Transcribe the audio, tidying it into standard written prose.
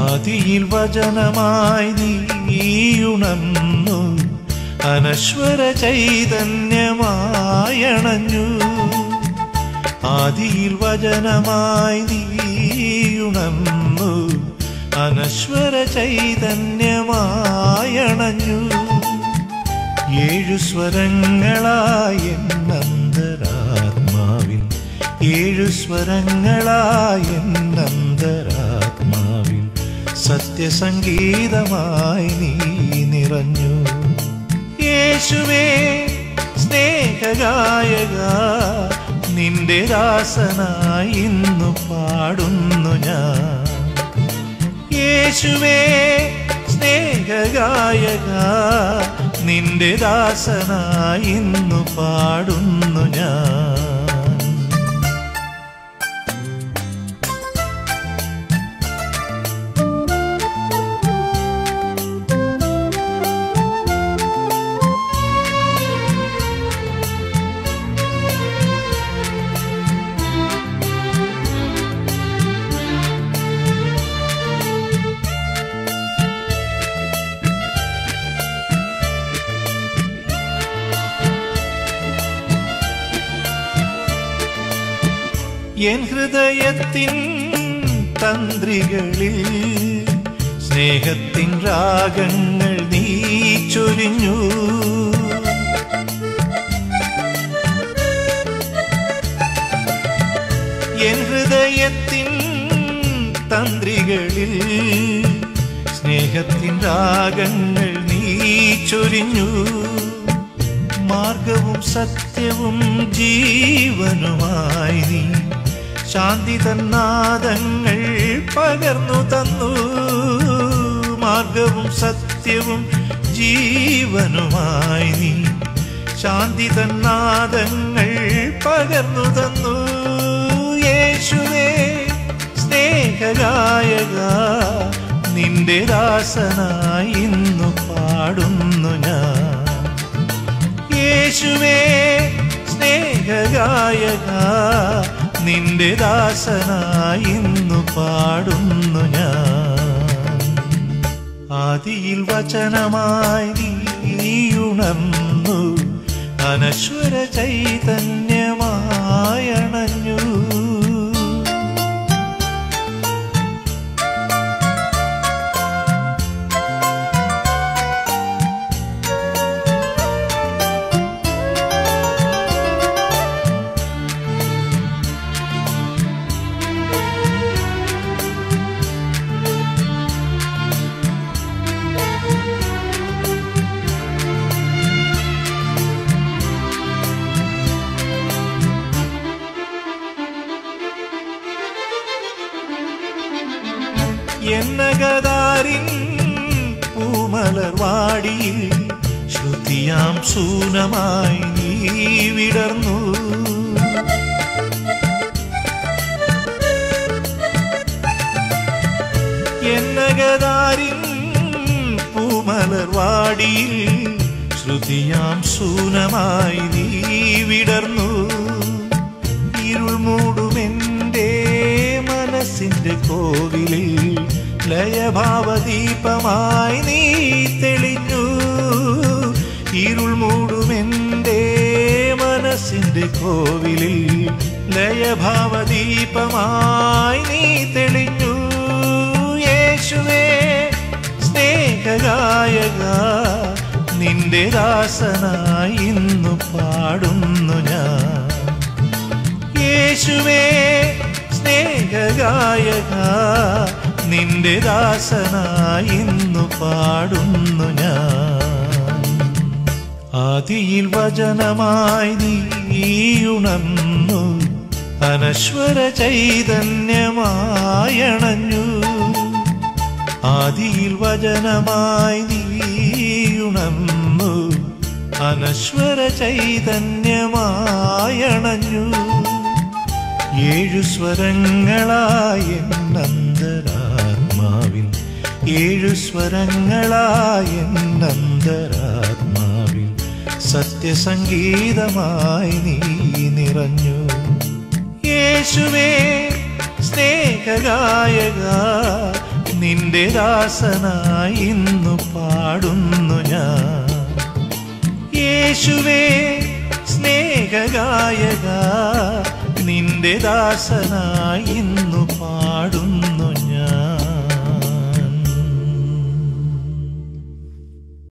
ആദിയിൽ വചനമായി നീയുണർന്നു, അനശ്വര ചൈതന്യമായണഞ്ഞു. ആദിയിൽ വചനമായി നീയുണർന്നു, അനശ്വര ചൈതന്യമായണഞ്ഞു. ഏഴു സ്വരങ്ങളായ അന്തരാത്മാവിൽ, ഏഴു സ്വരങ്ങളായ അന്തരാത്മാവിൽ സത്യസംഗീതമായി നീ നിറഞ്ഞു. യേശുവേ സ്നേഹഗായക, നിന്റെ ദാസനായി ഇന്നു പാടുന്നു ഞാൻ. യേശുവേ സ്നേഹഗായക, നിന്റെ ദാസനായി ഇന്നു പാടുന്നു ഞാൻ. എൻ ഹൃദയത്തിൻ തന്ത്രികളിൽ സ്നേഹത്തിൻ രാഗങ്ങൾ നീ ചൊരിഞ്ഞു. എൻ ഹൃദയത്തിൻ തന്ത്രികളിൽ സ്നേഹത്തിൻ രാഗങ്ങൾ നീ ചൊരിഞ്ഞു. മാർഗവും സത്യവും ജീവനുമായി നീ ശാന്തി തന്നാദങ്ങൾ പകർന്നു തന്നു. മാർഗവും സത്യവും ജീവനുമായി നീ ശാന്തി തന്നാദങ്ങൾ പകർന്നു തന്നു. യേശുവേ സ്നേഹഗായക, നിന്റെ ദാസനായി ഇന്നു പാടുന്നു ഞാൻ. യേശുവേ സ്നേഹഗായക, നിന്റെ ദാസനായി ഇന്നു പാടുന്നു ഞാൻ. ആദിയിൽ വചനമായി നീയുണർന്നു, അനശ്വര ചൈതന്യമായണഞ്ഞു. എന്നകതാരിൻ പൂമലർവാടിയിൽ ശ്രുതിയാം സൂനമായി നീ വിടർന്നു. എന്നകതാരിൻ പൂമലർവാടിയിൽ ശ്രുതിയാം സൂനമായി നീ വിടർന്നു. ഇരുൾ മൂടുമെന്റെ മനസ്സിന്റെ കോവിലിൽ ലയഭാവദീപമായി നീ തെളിഞ്ഞു. ഇരുൾ മൂടുമെന്റെ മനസ്സിന്റെ കോവിലിൽ ലയഭാവദീപമായി നീ തെളിഞ്ഞു. യേശുവേ സ്നേഹഗായക, നിന്റെ ദാസനായി ഇന്നു പാടുന്നു ഞാൻ. യേശുവേ സ്നേഹഗായക, നിന്റെ ദാസനായി ഇന്നു പാടുന്നു ഞാൻ. ആദിയിൽ വചനമായി നീയുണർന്നു, അനശ്വര ചൈതന്യമായണഞ്ഞു. ആദിയിൽ വചനമായി നീയുണർന്നു, അനശ്വര ചൈതന്യമായണഞ്ഞു. ഏഴു സ്വരങ്ങളായ അന്തരാത്മാവിൽ, ഏഴു സ്വരങ്ങളായ അന്തരാത്മാവിൽ സത്യസംഗീതമായി നീ നിറഞ്ഞു. യേശുവേ സ്നേഹഗായക, നിന്റെ ദാസനായി ഇന്നു പാടുന്നു ഞാൻ. യേശുവേ സ്നേഹഗായക, നിന്റെ ദാസനായി ഇന്നു പാടുന്നു